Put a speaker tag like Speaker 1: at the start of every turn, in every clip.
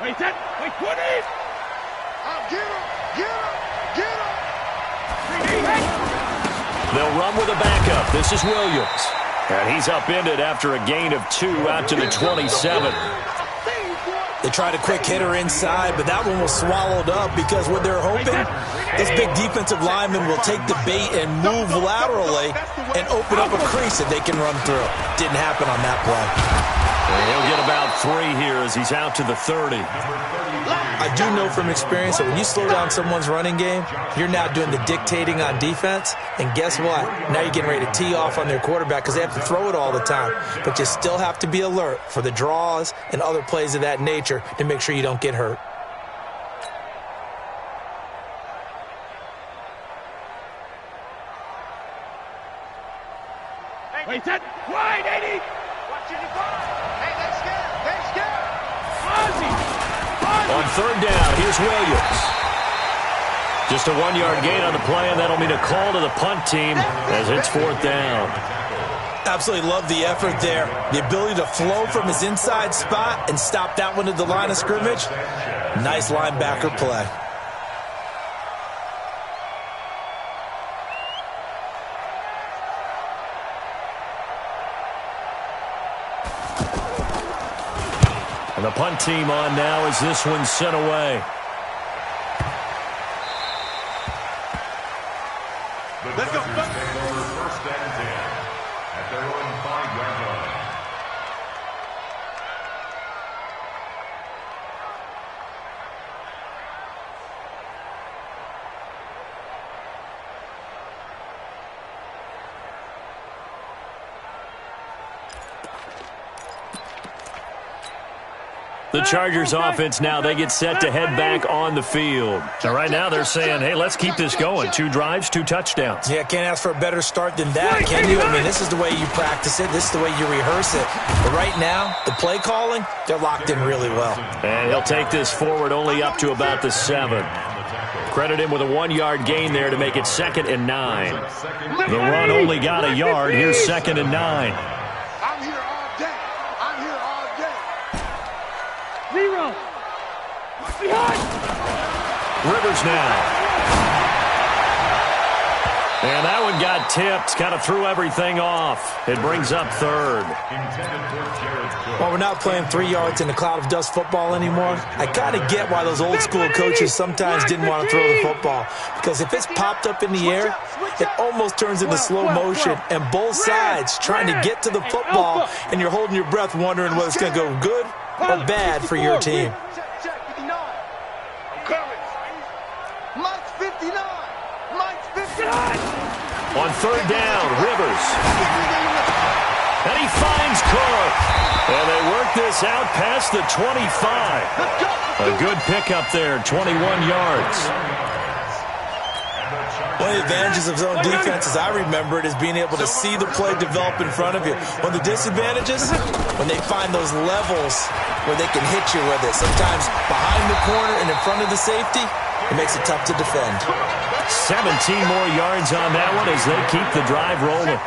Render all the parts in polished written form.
Speaker 1: Wait, that. Wait, 20.
Speaker 2: Get him. Get him. Get him.
Speaker 3: They'll run with a backup. This is Williams. And he's upended after a gain of 2 out to the 27.
Speaker 4: They tried a quick hitter inside, but that one was swallowed up because what they're hoping, this big defensive lineman will take the bait and move laterally and open up a crease that they can run through. Didn't happen on that play.
Speaker 3: And he'll get about 3 here as he's out to the 30.
Speaker 4: I do know from experience that when you slow down someone's running game, you're now doing the dictating on defense. And guess what? Now you're getting ready to tee off on their quarterback because they have to throw it all the time. But you still have to be alert for the draws and other plays of that nature to make sure you don't get hurt.
Speaker 1: Wait, that. Wide, 80.
Speaker 2: Watching the ball. Hey, they're scared. They're scared.
Speaker 1: Ozzy.
Speaker 3: On third down, here's Williams. Just a 1-yard gain on the play, and that'll mean a call to the punt team as it's 4th down.
Speaker 4: Absolutely love the effort there. The ability to flow from his inside spot and stop that one at the line of scrimmage. Nice linebacker play.
Speaker 3: And the punt team on now as this one's sent away.
Speaker 2: Let's go.
Speaker 5: First and 10 at their own 5-yard line.
Speaker 3: The Chargers offense now, they get set to head back on the field. So right now they're saying, hey, let's keep this going. 2 drives, 2 touchdowns.
Speaker 4: Yeah, can't ask for a better start than that, can you? I mean, this is the way you practice it. This is the way you rehearse it. But right now, the play calling, they're locked in really well.
Speaker 3: And he'll take this forward only up to about the 7. Credit him with a 1-yard gain there to make it 2nd and 9. The run only got a yard. Here's 2nd and 9.
Speaker 2: I'm here all day. I'm here all day.
Speaker 1: Zero. Behind.
Speaker 3: Rivers now. And that one got tipped, kind of threw everything off. It brings up 3rd.
Speaker 4: Well, we're not playing 3 yards in a cloud of dust football anymore. I kind of get why those old school coaches sometimes didn't want to throw the football. Because if it's popped up in the air, it almost turns into slow motion. And both sides trying to get to the football, and you're holding your breath wondering whether it's going to go good or bad for your team.
Speaker 2: Check 59. I'm coming. Mike's 59. Mike's 59.
Speaker 3: On 3rd down, Rivers. And he finds Cook. And they work this out past the 25. A good pickup there, 21 yards.
Speaker 4: One of the advantages of zone defense, as I remember it, is being able to see the play develop in front of you. One of the disadvantages, when they find those levels where they can hit you with it. Sometimes behind the corner and in front of the safety, it makes it tough to defend.
Speaker 3: 17 more yards on that one as they keep the drive rolling.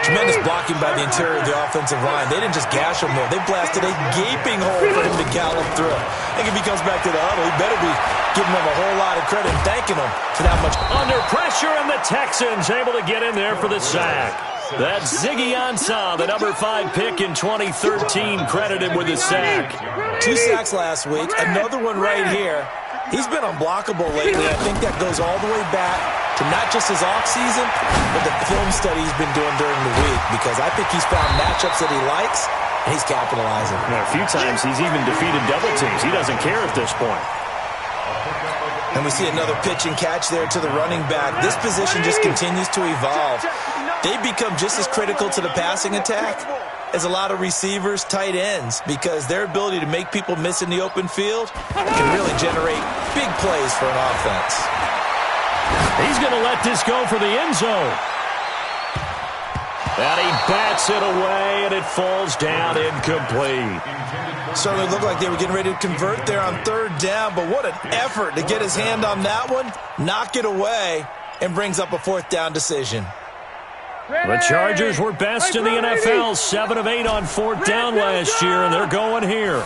Speaker 4: Tremendous blocking by the interior of the offensive line. They didn't just gash him there. They blasted a gaping hole for him to gallop through. I think if he comes back to the huddle, he better be giving them a whole lot of credit and thanking them for that much.
Speaker 3: Under pressure, and the Texans able to get in there for the sack. That's Ziggy Ansah, the number 5 pick in 2013, credited with the sack.
Speaker 4: 2 sacks last week, another one right here. He's been unblockable lately. I think that goes all the way back to not just his offseason, but the film study he's been doing during the week, because I think he's found matchups that he likes, and he's capitalizing.
Speaker 3: A few times he's even defeated double teams. He doesn't care at this point.
Speaker 4: And we see another pitch and catch there to the running back. This position just continues to evolve. They become just as critical to the passing attack as a lot of receivers, tight ends, because their ability to make people miss in the open field can really generate big plays for an offense.
Speaker 3: He's going to let this go for the end zone. And he bats it away, and it falls down incomplete.
Speaker 4: Certainly looked like they were getting ready to convert there on 3rd down, but what an effort to get his hand on that one, knock it away, and brings up a 4th down decision.
Speaker 3: The Chargers were best in the NFL, 7 of 8 on 4th down last year, and they're going here.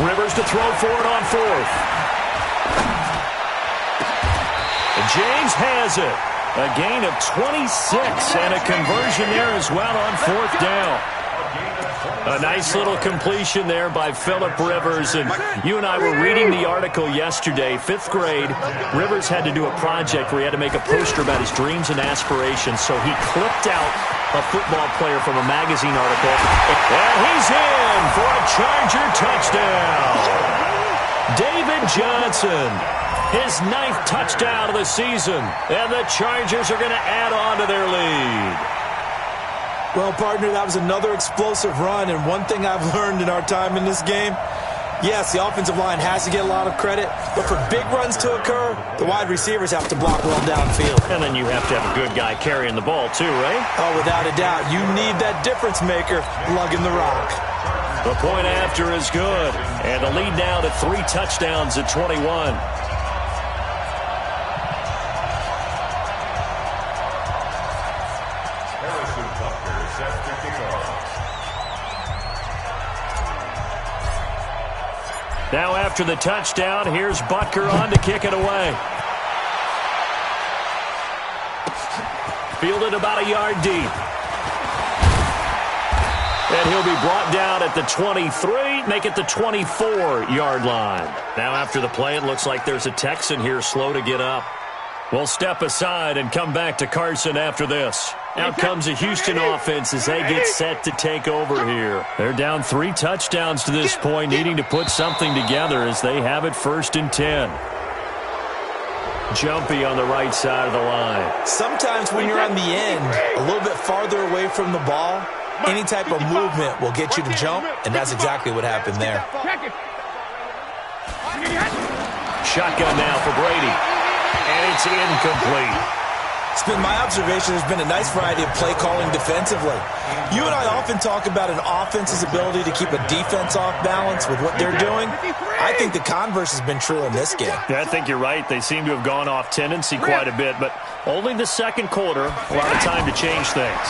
Speaker 3: Rivers to throw for it on fourth. And James has it. A gain of 26 and a conversion there as well on fourth down. A nice little completion there by Phillip Rivers. And you and I were reading the article yesterday, 5th grade. Rivers had to do a project where he had to make a poster about his dreams and aspirations. So he clipped out a football player from a magazine article. And he's in for a Charger touchdown. David Johnson, his 9th touchdown of the season. And the Chargers are going to add on to their lead.
Speaker 4: Well, partner, that was another explosive run, and one thing I've learned in our time in this game, yes, the offensive line has to get a lot of credit, but for big runs to occur, the wide receivers have to block well downfield.
Speaker 3: And then you have to have a good guy carrying the ball too, right?
Speaker 4: Oh, without a doubt. You need that difference maker lugging the rock.
Speaker 3: The point after is good, and the lead now to 3 touchdowns at 21. Now after the touchdown, here's Butker on to kick it away. Fielded about a yard deep. And he'll be brought down at the 23, make it the 24-yard line. Now after the play, it looks like there's a Texan here slow to get up. We'll step aside and come back to Carson after this. Out comes the Houston offense as they get set to take over here. They're down 3 touchdowns to this point, needing to put something together as they have it 1st and 10. Jumpy on the right side of the line.
Speaker 4: Sometimes when you're on the end, a little bit farther away from the ball, any type of movement will get you to jump, and that's exactly what happened there.
Speaker 3: Shotgun now for Brady. And it's incomplete.
Speaker 4: It's been my observation there's been a nice variety of play calling defensively. You and I often talk about an offense's ability to keep a defense off balance with what they're doing. I think the converse has been true in this game.
Speaker 3: Yeah, I think you're right. They seem to have gone off tendency quite a bit, but only the second quarter, a lot of time to change things.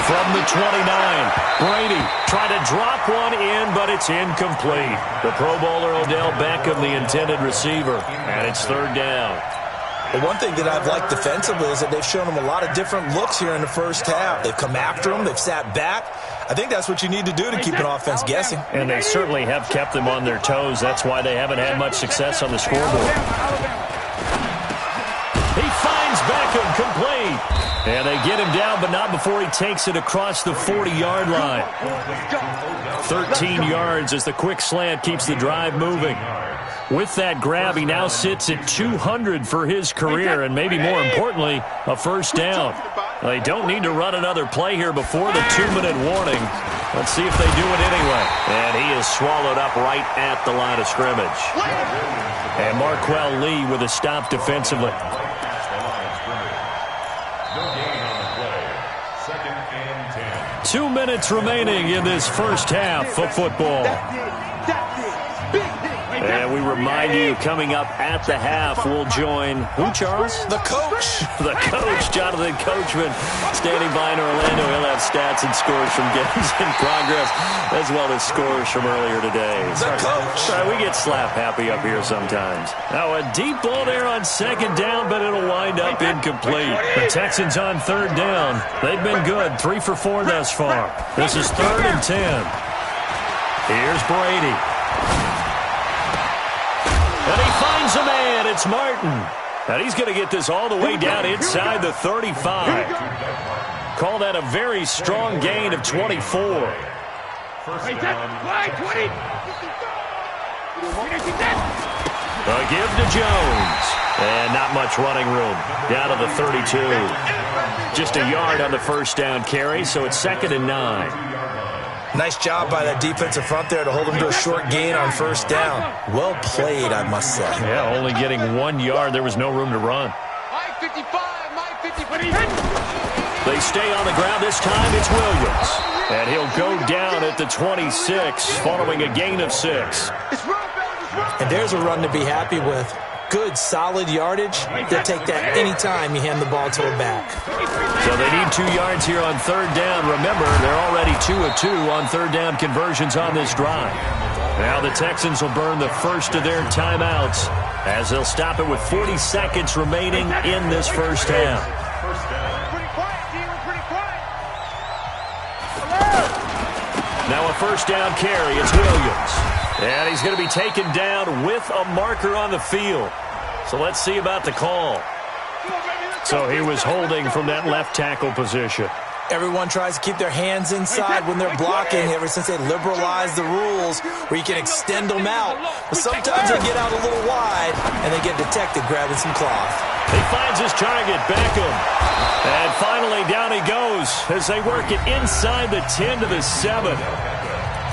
Speaker 3: From the 29, Brady tried to drop one in, but it's incomplete. The Pro Bowler Odell Beckham, the intended receiver, and it's 3rd down.
Speaker 4: Well, one thing that I've liked defensively is that they've shown them a lot of different looks here in the first half. They've come after them. They've sat back. I think that's what you need to do to keep an offense guessing.
Speaker 3: And they certainly have kept them on their toes. That's why they haven't had much success on the scoreboard. He finds Beckham complete. And they get him down, but not before he takes it across the 40-yard line. 13 yards as the quick slant keeps the drive moving. With that grab, he now sits at 200 for his career, and maybe more importantly, a 1st down. They don't need to run another play here before the 2-minute warning. Let's see if they do it anyway. And he is swallowed up right at the line of scrimmage. And Marquell Lee with a stop defensively. 2 minutes remaining in this first half of football. And we remind you, coming up at the half, we'll join who, Charles?
Speaker 4: The coach.
Speaker 3: The coach, Jonathan Coachman, standing by in Orlando. He'll have stats and scores from games in progress, as well as scores from earlier today.
Speaker 4: The coach.
Speaker 3: Sorry, we get slap happy up here sometimes. Now a deep ball there on 2nd down, but it'll wind up incomplete. The Texans on 3rd down. They've been good, 3 for 4 thus far. This is 3rd and 10. Here's Brady. And he finds a man. It's Martin. And he's going to get this all the way down inside the 35. Call that a very strong gain of 24. A give to Jones. And not much running room. Down to the 32. Just a yard on the 1st down carry, so it's 2nd and 9.
Speaker 4: Nice job by that defensive front there to hold them to a short gain on 1st down. Well played, I must say.
Speaker 3: Yeah, only getting 1 yard. There was no room to run. They stay on the ground. This time it's Williams. And he'll go down at the 26 following a gain of 6.
Speaker 4: And there's a run to be happy with. good, solid yardage, they'll take that anytime you hand the ball to a back.
Speaker 3: So they need 2 yards here on third down. Remember, they're already 2 of 2 on third down conversions on this drive. Now the Texans will burn the first of their timeouts as they'll stop it with 40 seconds remaining in this first half. Now a first down carry. It's Williams. And he's going to be taken down with a marker on the field. So let's see about the call. So he was holding from that left tackle position.
Speaker 4: Everyone tries to keep their hands inside when they're blocking ever since they liberalized the rules where you can extend them out. But sometimes they get out a little wide and they get detected grabbing some cloth.
Speaker 3: He finds his target, Beckham. And finally down he goes as they work it inside the 10 to the 7.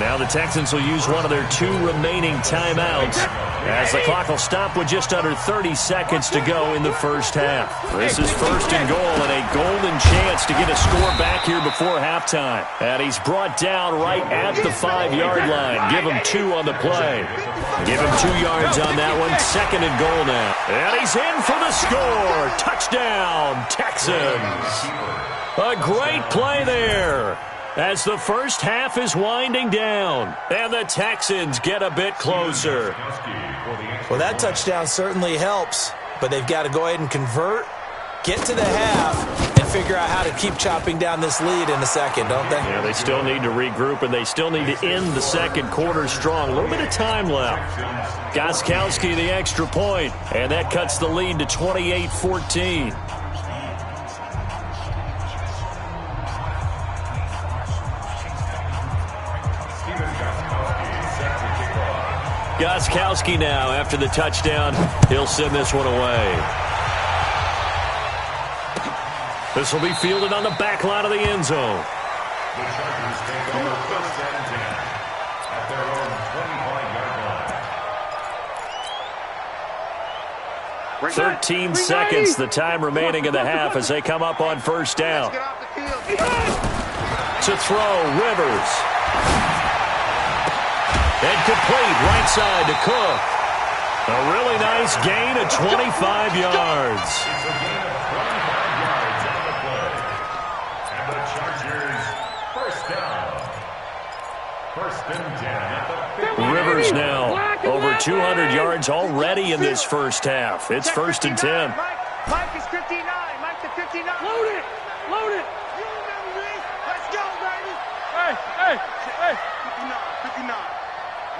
Speaker 3: Now the Texans will use one of their 2 remaining timeouts as the clock will stop with just under 30 seconds to go in the first half. This is first and goal and a golden chance to get a score back here before halftime. And he's brought down right at the 5-yard line. Give him 2 on the play. Give him 2 yards on that one. Second and goal now. And he's in for the score. Touchdown, Texans. A great play there as the first half is winding down, and the Texans get a bit closer.
Speaker 4: Well, that touchdown certainly helps, but they've got to go ahead and convert, get to the half, and figure out how to keep chopping down this lead in the second, don't they?
Speaker 3: Yeah, they still need to regroup, and they still need to end the second quarter strong. A little bit of time left. Gostkowski the extra point, and that cuts the lead to 28-14. Gostkowski now, after the touchdown, he'll send this one away. This will be fielded on the back line of the end zone.
Speaker 5: The Chargers take over first and 10 at their own 25-yard line.
Speaker 3: 13 seconds, the time remaining in the half as they come up on first down. To throw, Rivers. And complete right side to Cook. A really nice gain of 25 yards.
Speaker 5: It's a gain of 25 yards on the play. And the Chargers first down. First and 10 at the 50.
Speaker 3: Rivers now over 200 yards already in this first half. It's first and 10.
Speaker 1: Mike is 59. Mike to 59. Load it. Load it. You remember me? Let's go, baby. Hey. 59. 59.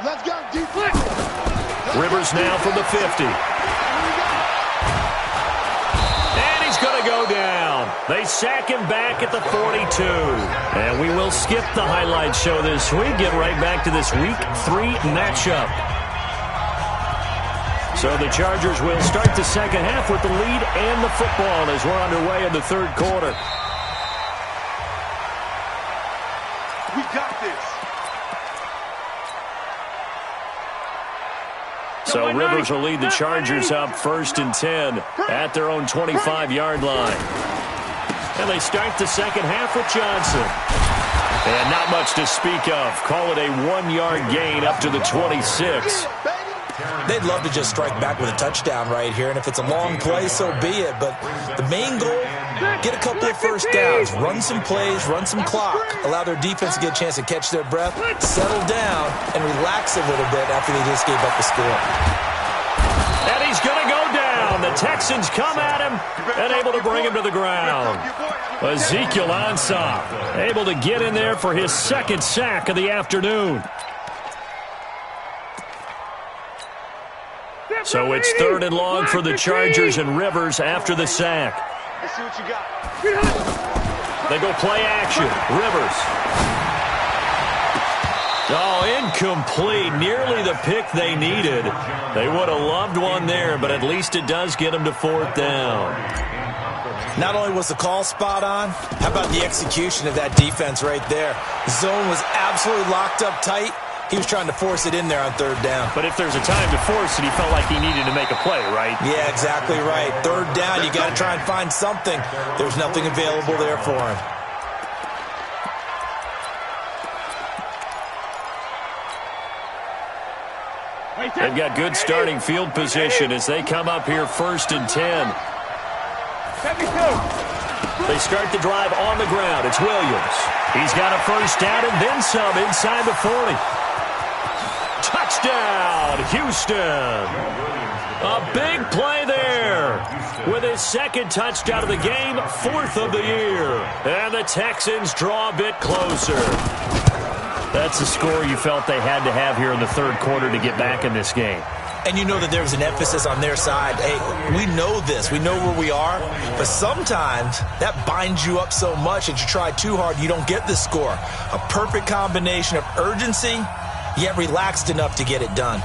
Speaker 2: Let's go, defense.
Speaker 3: Rivers now from the 50. And he's going to go down. They sack him back at the 42. And we will skip the highlight show this week. Get right back to this Week 3 matchup. So the Chargers will start the second half with the lead and the football as we're underway in the third quarter.
Speaker 2: We got this.
Speaker 3: So Rivers will lead the Chargers up first and 10 at their own 25-yard line. And they start the second half with Johnson. And not much to speak of. Call it a 1-yard gain up to the 26.
Speaker 4: They'd love to just strike back with a touchdown right here, and if it's a long play, so be it. But the main goal, get a couple of first downs, run some plays, run some clock, allow their defense to get a chance to catch their breath, settle down, and relax a little bit after they just gave up the score.
Speaker 3: And he's going to go down. The Texans come at him and able to bring him to the ground. Ezekiel Ansah able to get in there for his second sack of the afternoon. So it's third and long for the Chargers and Rivers after the sack.
Speaker 2: Let's see what you got.
Speaker 3: They go play action. Rivers. Oh, incomplete. Nearly the pick they needed. They would have loved one there, but at least it does get them to fourth down.
Speaker 4: Not only was the call spot on, how about the execution of that defense right there? The zone was absolutely locked up tight. He was trying to force it in there on third down.
Speaker 3: But if there's a time to force it, he felt like he needed to make a play, right?
Speaker 4: Yeah, exactly right. Third down, you got to try and find something. There's nothing available there for him.
Speaker 3: They've got good starting field position as they come up here 1st and 10. They start the drive on the ground. It's Williams. He's got a first down and then some inside the 40. Touchdown, Houston. A big play there with his second touchdown of the game, 4th of the year. And the Texans draw a bit closer. That's the score you felt they had to have here in the third quarter to get back in this game.
Speaker 4: And you know that there was an emphasis on their side. Hey, we know this. We know where we are. But sometimes that binds you up so much that you try too hard, you don't get the score. A perfect combination of urgency, yet relaxed enough to get it done.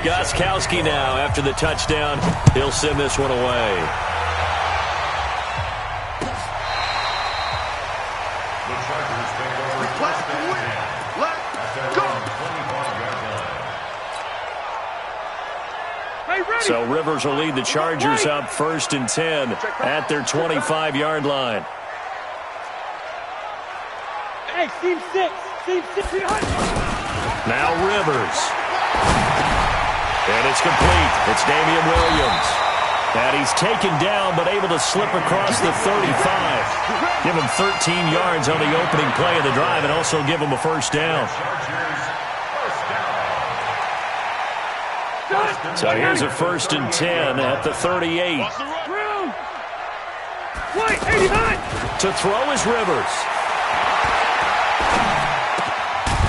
Speaker 3: Gostkowski now after the touchdown. He'll send this one away. So Rivers will lead the Chargers up 1st and 10 at their 25-yard line.
Speaker 1: Hey, team 6.
Speaker 3: Now Rivers. And it's complete. It's Damian Williams. And he's taken down but able to slip across the 35. Give him 13 yards on the opening play of the drive and also give him a first down. So here's a 1st and 10 at the 38. To throw is Rivers.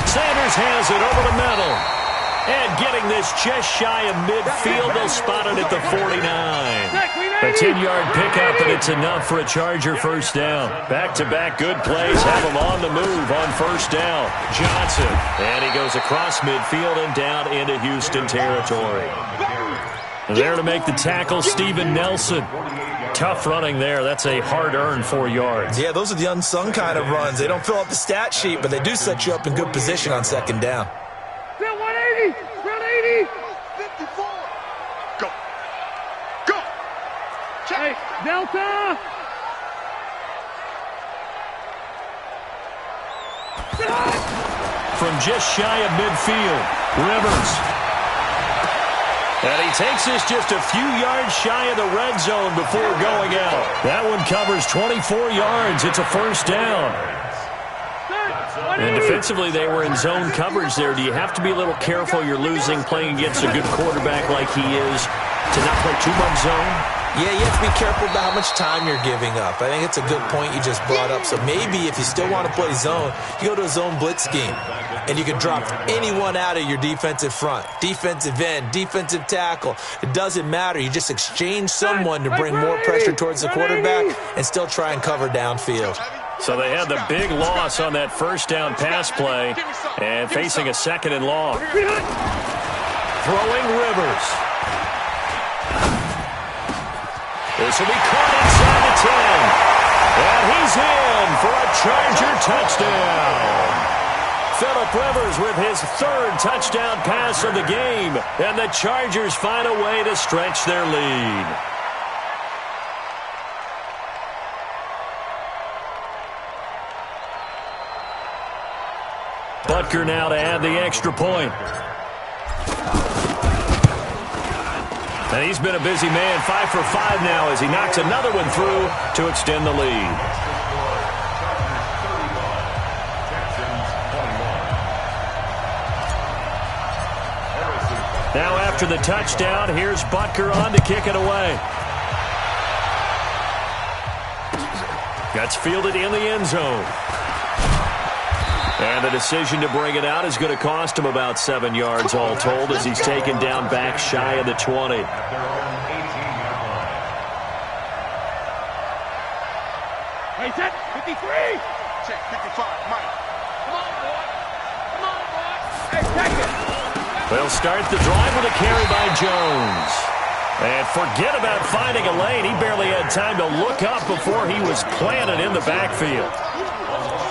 Speaker 3: Sanders has it over the middle. And getting this just shy of midfield, they'll spot it at the 49. A 10-yard pickup, and it's enough for a Charger first down. Back-to-back good plays have him on the move on first down. Johnson, and he goes across midfield and down into Houston territory. There to make the tackle, Steven Nelson. Tough running there. That's a hard-earned 4 yards.
Speaker 4: Yeah, those are the unsung kind of runs. They don't fill up the stat sheet, but they do set you up in good position on second down.
Speaker 1: 180.
Speaker 2: 54. Go. Go. Check.
Speaker 1: Hey, Delta.
Speaker 3: From just shy of midfield, Rivers. And he takes this just a few yards shy of the red zone before going out. That one covers 24 yards. It's a first down. And defensively, they were in zone coverage there. Do you have to be a little careful you're losing playing against a good quarterback like he is to not play too much zone?
Speaker 4: Yeah, you have to be careful about how much time you're giving up. I think it's a good point you just brought up. So maybe if you still want to play zone, you go to a zone blitz scheme. And you can drop anyone out of your defensive front. Defensive end, defensive tackle. It doesn't matter. You just exchange someone to bring more pressure towards the quarterback and still try and cover downfield.
Speaker 3: So they had the big loss on that first down pass play and facing a 2nd and long. Throwing Rivers. This will be caught inside the 10. And he's in for a Charger touchdown. Phillip Rivers with his 3rd touchdown pass of the game. And the Chargers find a way to stretch their lead. Butker now to add the extra point. And he's been a busy man, 5 for 5 now as he knocks another one through to extend the lead. Now after the touchdown, here's Butker on to kick it away. Gets fielded in the end zone. And the decision to bring it out is going to cost him about 7 yards all told as he's taken down back shy of the 20.
Speaker 1: Hey, set 53.
Speaker 2: Check 55, Mike.
Speaker 1: Come on, boy. Come on, boy. Hey, check it.
Speaker 3: They'll start the drive with a carry by Jones. And forget about finding a lane. He barely had time to look up before he was planted in the backfield.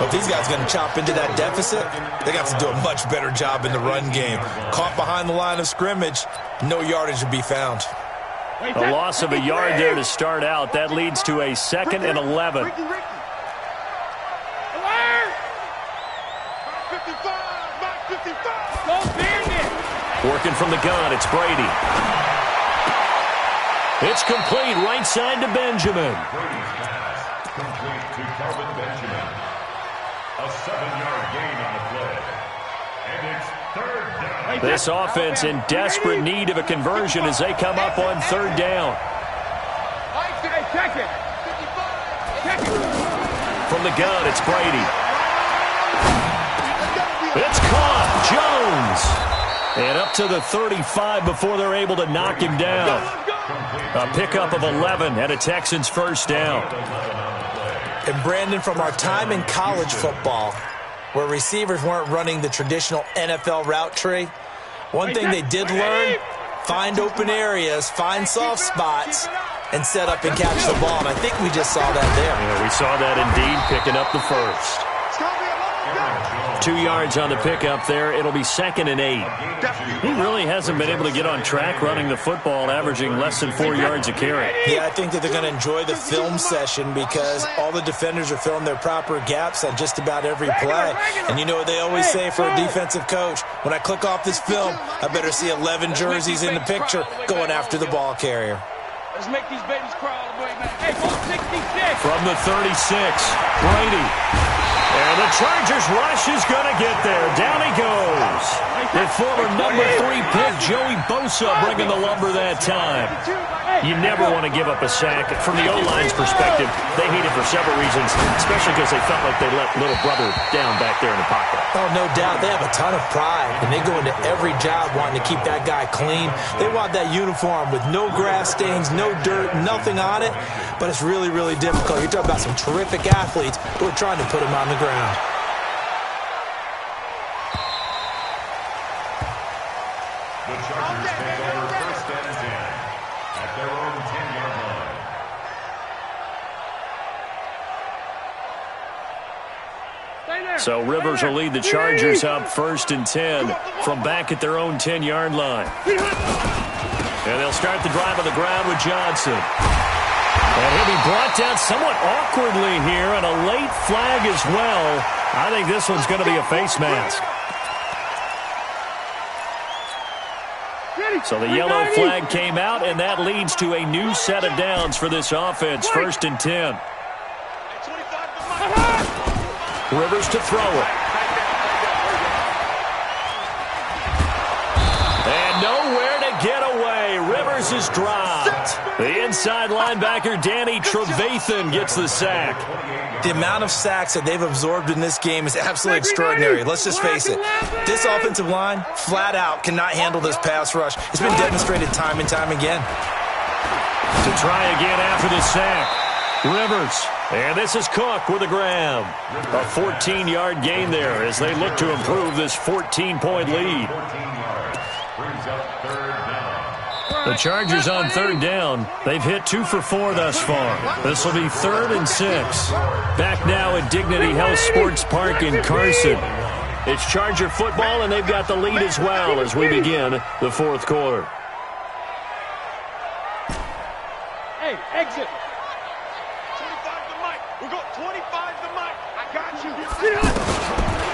Speaker 4: If these guys are going to chop into that deficit, they got to do a much better job in the run game. Caught behind the line of scrimmage, no yardage to be found.
Speaker 3: A loss of a yard there to start out. That leads to a 2nd and 11.
Speaker 1: Go Bandit!
Speaker 3: Working from the gun, it's Brady. It's complete, right side to Benjamin.
Speaker 5: Brady's pass, complete to Kelvin Benjamin. A 7-yard gain on the play. And it's third down.
Speaker 3: This offense in desperate need of a conversion as they come up on third down.
Speaker 1: Hey, check it! Check it!
Speaker 3: From the gun, it's Brady. It's caught. Jones. And up to the 35 before they're able to knock him down. A pickup of 11 and a Texans first down.
Speaker 4: And Brandon, from our time in college football, where receivers weren't running the traditional NFL route tree, one thing they did learn, find open areas, find soft spots, and set up and catch the ball. And I think we just saw that there.
Speaker 3: Yeah, we saw that indeed, picking up the first. 2 yards on the pickup there. It'll be 2nd and 8. He really hasn't been able to get on track running the football, averaging less than 4 yards a carry.
Speaker 4: Yeah, I think that they're going to enjoy the film session because all the defenders are filling their proper gaps on just about every play. And you know what they always say for a defensive coach? When I click off this film, I better see 11 jerseys in the picture going after the ball carrier.
Speaker 1: Let's make these babies crawl all the way back. Hey, 66!
Speaker 3: From the 36, Brady. And the Chargers rush is going to get there. Down he goes. The former number 3 pick, Joey Bosa, bringing the lumber that time. You never want to give up a sack. From the O-line's perspective, they hate it for several reasons, especially because they felt like they let little brother down back there in the pocket.
Speaker 4: Oh, no doubt. They have a ton of pride, and they go into every job wanting to keep that guy clean. They want that uniform with no grass stains, no dirt, nothing on it, but it's really, really difficult. You're talking about some terrific athletes who are trying to put him on the ground.
Speaker 5: The Chargers take over 1st and 10 at their own 10-yard line.
Speaker 3: So Rivers will lead the Chargers up 1st and 10 from back at their own 10-yard line. And they'll start the drive on the ground with Johnson. And he'll be brought down somewhat awkwardly here, and a late flag as well. I think this one's going to be a face mask. So the yellow flag came out, and that leads to a new set of downs for this offense. 1st and 10. Rivers to throw it. And nowhere to get away. Rivers is dropped. The inside linebacker, Danny Trevathan, gets the sack.
Speaker 4: The amount of sacks that they've absorbed in this game is absolutely extraordinary. Let's just face it. This offensive line, flat out, cannot handle this pass rush. It's been demonstrated time and time again.
Speaker 3: To try again after the sack. Rivers. And this is Cook with a grab. A 14-yard gain there as they look to improve this 14-point lead.
Speaker 5: 14 yards. Brings up third down.
Speaker 3: The Chargers on third down. They've hit 2 for 4 thus far. This will be 3rd and 6. Back now at Dignity Health Sports Park in Carson. It's Charger football, and they've got the lead as well as we begin the 4th quarter.
Speaker 1: Hey, exit! 25 to Mike. We got 25 to Mike. I got you.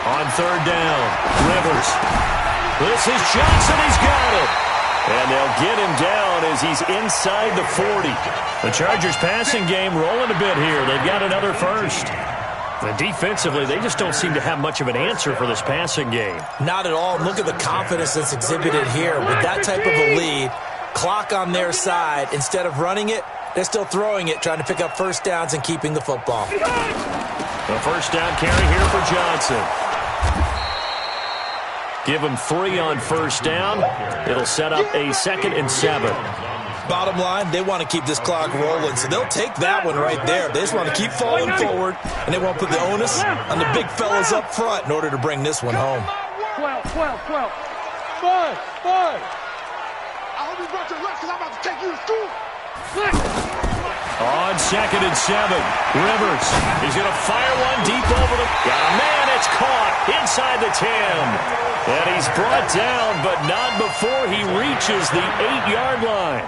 Speaker 3: On third down, Rivers. This is Johnson. He's got it. And they'll get him down as he's inside the 40. The Chargers passing game rolling a bit here. They've got another first. And defensively, they just don't seem to have much of an answer for this passing game.
Speaker 4: Not at all. Look at the confidence that's exhibited here. With that type of a lead, clock on their side, instead of running it, they're still throwing it, trying to pick up first downs and keeping the football.
Speaker 3: The first down carry here for Johnson. Give him 3 on first down. It'll set up a 2nd and 7.
Speaker 4: Bottom line, they want to keep this clock rolling, so they'll take that one right there. They just want to keep falling forward, and they won't put the onus on the big fellas up front in order to bring this one home.
Speaker 1: 12. 5.
Speaker 2: I hope you brought your lunch because I'm about to take you to school.
Speaker 3: On 2nd and 7, Rivers. He's going to fire one deep over the... Got a man, it's caught inside the 10. And he's brought down, but not before he reaches the 8-yard line.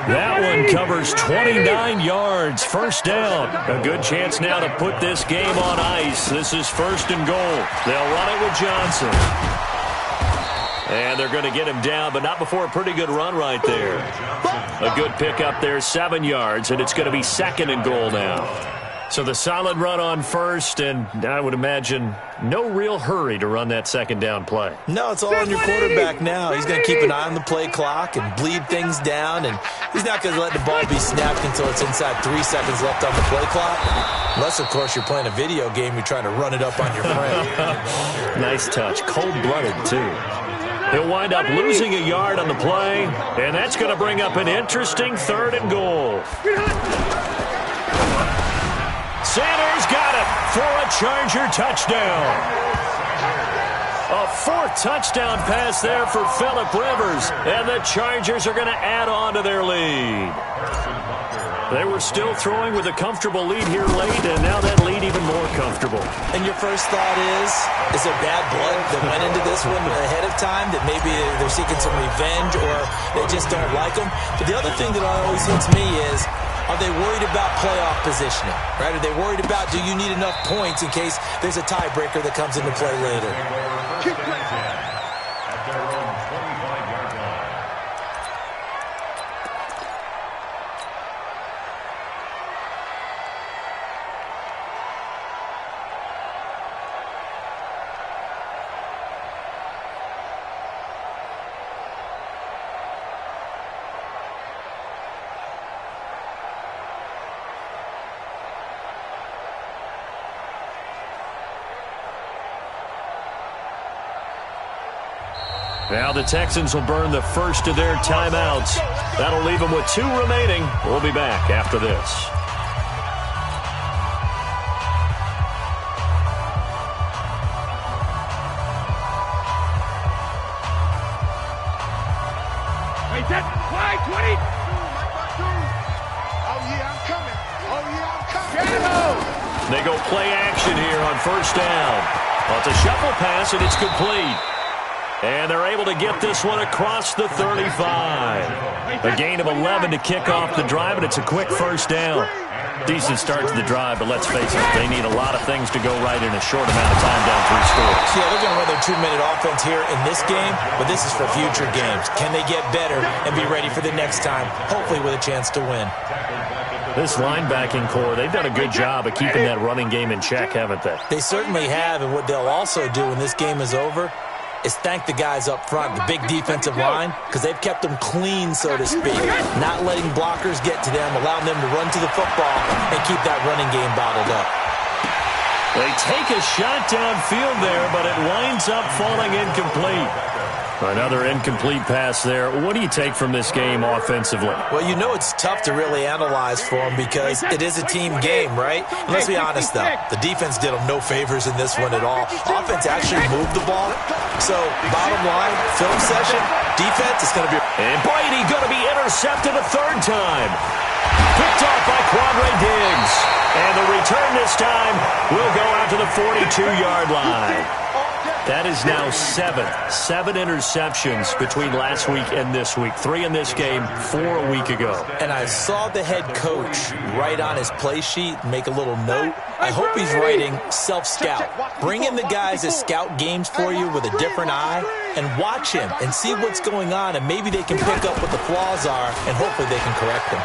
Speaker 3: That one covers 29 yards. First down. A good chance now to put this game on ice. This is 1st and goal. They'll run it with Johnson. And they're going to get him down, but not before a pretty good run right there. A good pickup there, 7 yards, and it's going to be 2nd and goal now. So the solid run on first, and I would imagine no real hurry to run that 2nd down play.
Speaker 4: No, it's all on your quarterback now. He's going to keep an eye on the play clock and bleed things down, and he's not going to let the ball be snapped until it's inside 3 seconds left on the play clock. Unless, of course, you're playing a video game, you're trying to run it up on your friend.
Speaker 3: Nice touch. Cold-blooded, too. He'll wind up losing a yard on the play, and that's going to bring up an interesting 3rd and goal. Sanders got it for a Charger touchdown. A 4th touchdown pass there for Phillip Rivers, and the Chargers are going to add on to their lead. They were still throwing with a comfortable lead here late, and now that lead even more comfortable.
Speaker 4: And your first thought is there bad blood that went into this one ahead of time, that maybe they're seeking some revenge or they just don't like them? But the other thing that always hits me is, are they worried about playoff positioning, right? Are they worried about, do you need enough points in case there's a tiebreaker that comes into play later?
Speaker 5: At their own 25-yard line.
Speaker 3: Now the Texans will burn the first of their timeouts. That'll leave them with 2 remaining. We'll be back after this.
Speaker 1: Hey, that's wide 20.
Speaker 2: Oh, yeah, I'm coming. Oh, yeah, I'm coming.
Speaker 3: They go play action here on 1st down. Well, it's a shuffle pass, and it's complete. And they're able to get this one across the 35. A gain of 11 to kick off the drive, and it's a quick 1st down. Decent start to the drive, but let's face it, they need a lot of things to go right in a short amount of time down 3 scores.
Speaker 4: Yeah, they're going to run their 2-minute offense here in this game, but this is for future games. Can they get better and be ready for the next time, hopefully with a chance to win?
Speaker 3: This linebacking core, they've done a good job of keeping that running game in check, haven't they?
Speaker 4: They certainly have, and what they'll also do when this game is over is thank the guys up front, the big defensive line, because they've kept them clean, so to speak, not letting blockers get to them, allowing them to run to the football and keep that running game bottled up.
Speaker 3: They take a shot downfield there, but it winds up falling incomplete. Another incomplete pass there. What do you take from this game offensively?
Speaker 4: Well, you know it's tough to really analyze for them because it is a team game, right? And let's be honest, though. The defense did them no favors in this one at all. Offense actually moved the ball. So, bottom line, film session, defense is going to be...
Speaker 3: And Brady going to be intercepted a 3rd time. Picked off by Quandre Diggs. And the return this time will go out to the 42-yard line. That is now 7 interceptions between last week and this week. 3 in this game, 4 a week ago.
Speaker 4: And I saw the head coach write on his play sheet, make a little note. I hope he's writing self-scout. Bring in the guys that scout games for you with a different eye and watch him and see what's going on, and maybe they can pick up what the flaws are, and hopefully they can correct them.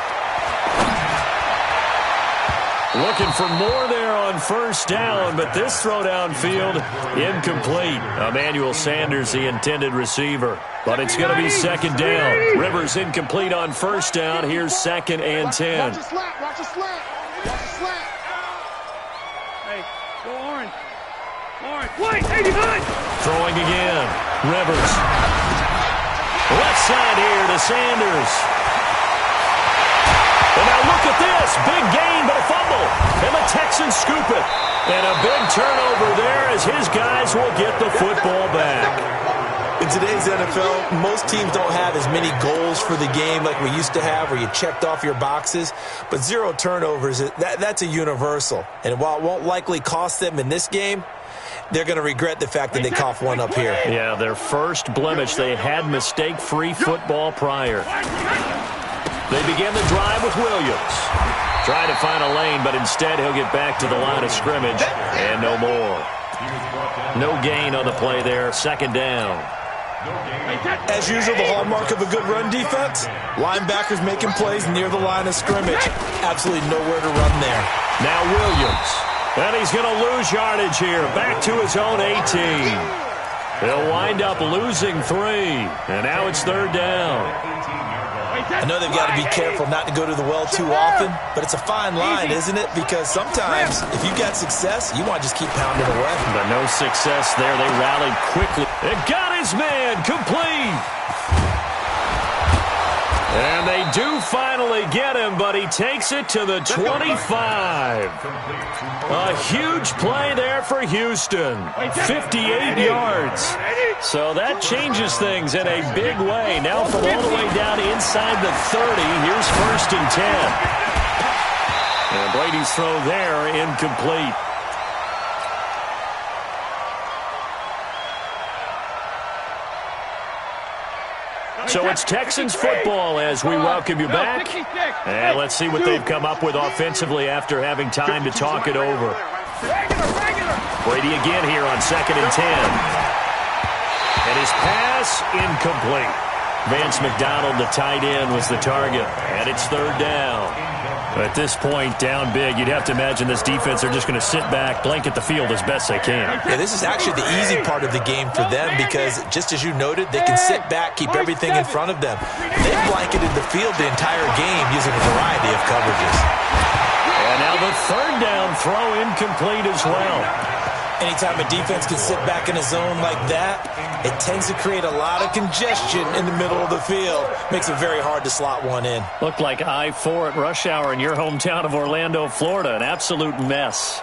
Speaker 3: Looking for more there on 1st down, but this throw downfield, incomplete. Emmanuel Sanders, the intended receiver. But it's going to be 2nd down. Rivers incomplete on 1st down. Here's 2nd and 10.
Speaker 2: Watch the slant. Watch the slant. Watch the slant.
Speaker 1: Hey, go orange. Orange. White, 89.
Speaker 3: Throwing again. Rivers. Left side here to Sanders. And now look at this. Big gain, but a fumble. And the Texans scoop it. And a big turnover there as his guys will get the football back.
Speaker 4: In today's NFL, most teams don't have as many goals for the game like we used to have where you checked off your boxes. But 0 turnovers, that's a universal. And while it won't likely cost them in this game, they're going to regret the fact that they coughed one up here.
Speaker 3: Yeah, their first blemish. They had mistake-free football prior. They begin the drive with Williams. Trying to find a lane, but instead he'll get back to the line of scrimmage, and no more. No gain on the play there, 2nd down.
Speaker 4: As usual, the hallmark of a good run defense, linebackers making plays near the line of scrimmage. Absolutely nowhere to run there.
Speaker 3: Now Williams. And he's going to lose yardage here. Back to his own 18. They'll wind up losing 3. And now it's 3rd down.
Speaker 4: I know they've got to be careful not to go to the well too often, but it's a fine line, isn't it? Because sometimes, if you've got success, you want to just keep pounding away.
Speaker 3: But no success there. They rallied quickly. It got his man complete. And they do finally get him, but he takes it to the 25. A huge play there for Houston. 58 yards. So that changes things in a big way. Now from all the way down inside the 30, here's 1st and 10. And Brady's throw there incomplete. So it's Texans football as we welcome you back. And let's see what they've come up with offensively after having time to talk it over. Brady again here on 2nd and 10. And his pass incomplete. Vance McDonald, the tight end, was the target. And it's 3rd down. At this point, down big, you'd have to imagine this defense, they're just going to sit back, blanket the field as best they can.
Speaker 4: Yeah, this is actually the easy part of the game for them because, just as you noted, they can sit back, keep everything in front of them. They've blanketed the field the entire game using a variety of coverages.
Speaker 3: And now the 3rd down throw incomplete as well.
Speaker 4: Anytime a defense can sit back in a zone like that, it tends to create a lot of congestion in the middle of the field. Makes it very hard to slot one in.
Speaker 3: Looked like I-4 at rush hour in your hometown of Orlando, Florida. An absolute mess.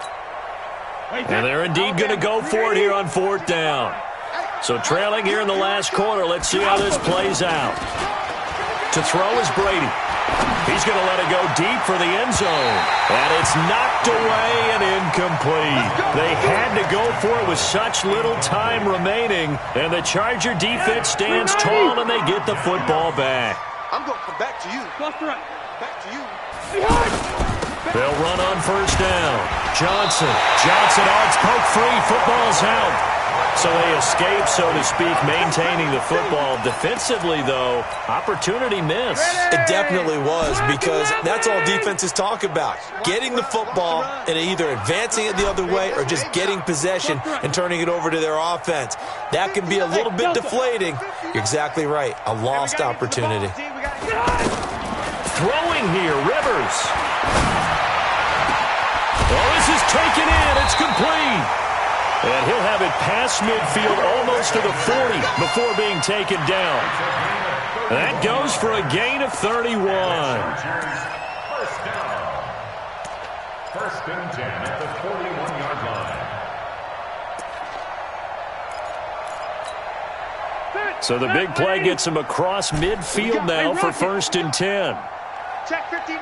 Speaker 3: And they're indeed going to go for it here on 4th down. So trailing here in the last quarter, let's see how this plays out. To throw is Brady. He's going to let it go deep for the end zone. And it's knocked away and incomplete. They had to go for it with such little time remaining. And the Charger defense stands tall and they get the football back.
Speaker 2: I'm going back to you. Back to you.
Speaker 3: They'll run on 1st down. Johnson. Oh, it's poked free. Football's out. So they escape, so to speak, maintaining the football. Defensively, though, opportunity missed.
Speaker 4: It definitely was because that's all defenses talk about. Getting the football and either advancing it the other way or just getting possession and turning it over to their offense. That can be a little bit deflating. You're exactly right. A lost opportunity.
Speaker 3: Throwing here, Rivers. Oh, this is taken in. It's complete. And he'll have it past midfield almost to the 40 before being taken down. That goes for a gain of 31.
Speaker 5: 1st and 10 at the 41-yard line.
Speaker 3: So the big play gets him across midfield now for 1st and 10.
Speaker 1: Check 59,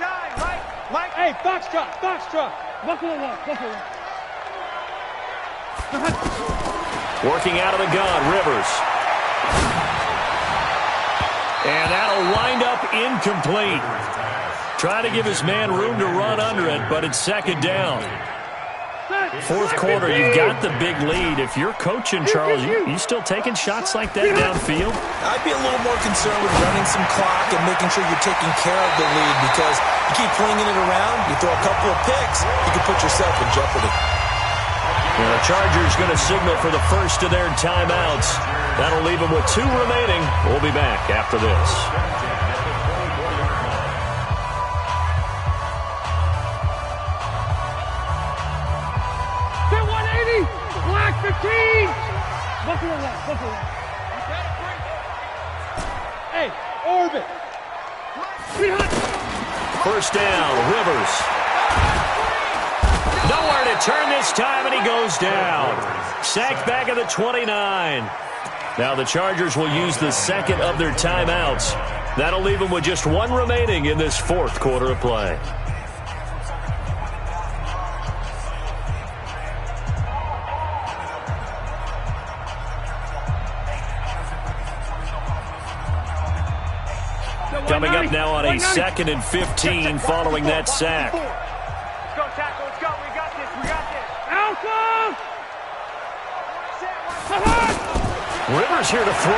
Speaker 1: Mike. Hey, box truck. Buckle it up.
Speaker 3: Working out of the gun, Rivers. And that'll wind up incomplete. Trying to give his man room to run under it, but it's 2nd down. 4th quarter, you've got the big lead. If you're coaching, Charles, you still taking shots like that downfield?
Speaker 4: I'd be a little more concerned with running some clock and making sure you're taking care of the lead because you keep flinging it around, you throw a couple of picks, you can put yourself in jeopardy.
Speaker 3: Well, the Chargers going to signal for the first of their timeouts. That'll leave them with 2 remaining. We'll be back after this.
Speaker 1: Get 180! Black 15! Buckle it up. Hey, orbit!
Speaker 3: 1st down, Rivers. Nowhere to turn this time, and he goes down. Sacked back at the 29. Now the Chargers will use the 2nd of their timeouts. That'll leave them with just 1 remaining in this 4th quarter of play. Coming up now on a 2nd and 15 following that sack.
Speaker 1: Go, tackle, let's go. We got this. Alpha!
Speaker 3: Rivers here to throw.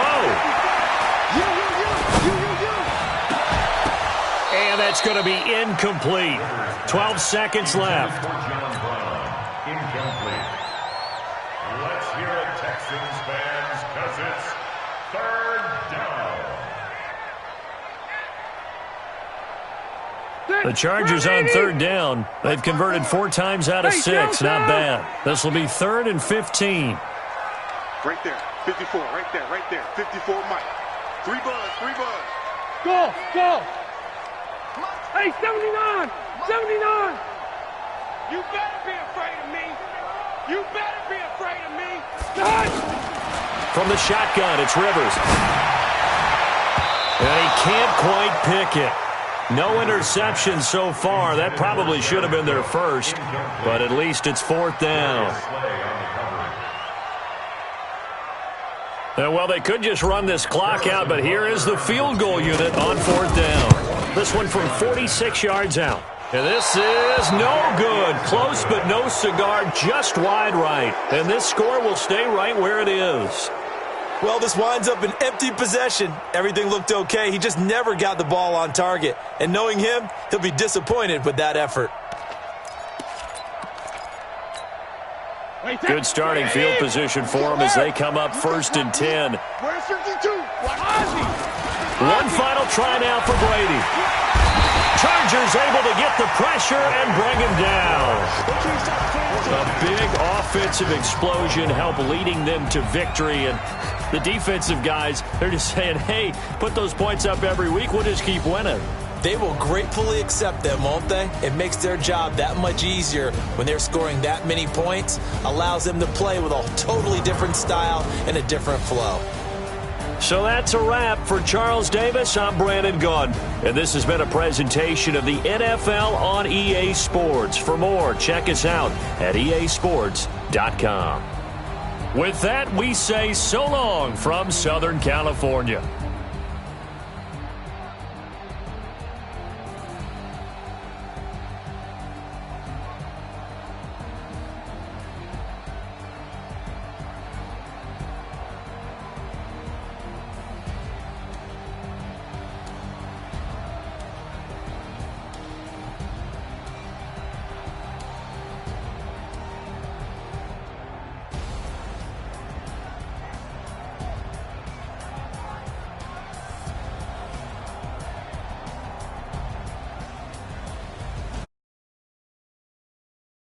Speaker 3: And that's going to be incomplete. 12 seconds left.
Speaker 5: Incomplete. Let's hear it, Texans fans, because it's third down.
Speaker 3: The Chargers on third down. They've converted 4 times out of 6. Not bad. This will be 3rd and 15.
Speaker 2: Right there. 54. Right there. 54, Mike. 3 buzz.
Speaker 1: Go. Hey, 79. You better be afraid of me.
Speaker 3: From the shotgun, it's Rivers. And he can't quite pick it. No interception so far. That probably should have been their first, but at least it's 4th down. Well, they could just run this clock out, but here is the field goal unit on 4th down. This one from 46 yards out. And this is no good. Close, but no cigar, just wide right. And this score will stay right where it is.
Speaker 4: Well, this winds up an empty possession. Everything looked okay. He just never got the ball on target. And knowing him, he'll be disappointed with that effort.
Speaker 3: Good starting field position for them as they come up 1st and 10.
Speaker 2: Where's 52?
Speaker 3: One final try now for Brady. Chargers able to get the pressure and bring him down. A big offensive explosion helped leading them to victory. And the defensive guys, they're just saying, hey, put those points up every week. We'll just keep winning.
Speaker 4: They will gratefully accept them, won't they? It makes their job that much easier when they're scoring that many points. Allows them to play with a totally different style and a different flow.
Speaker 3: So that's a wrap for Charles Davis. I'm Brandon Gunn, and this has been a presentation of the NFL on EA Sports. For more, check us out at easports.com. With that, we say so long from Southern California.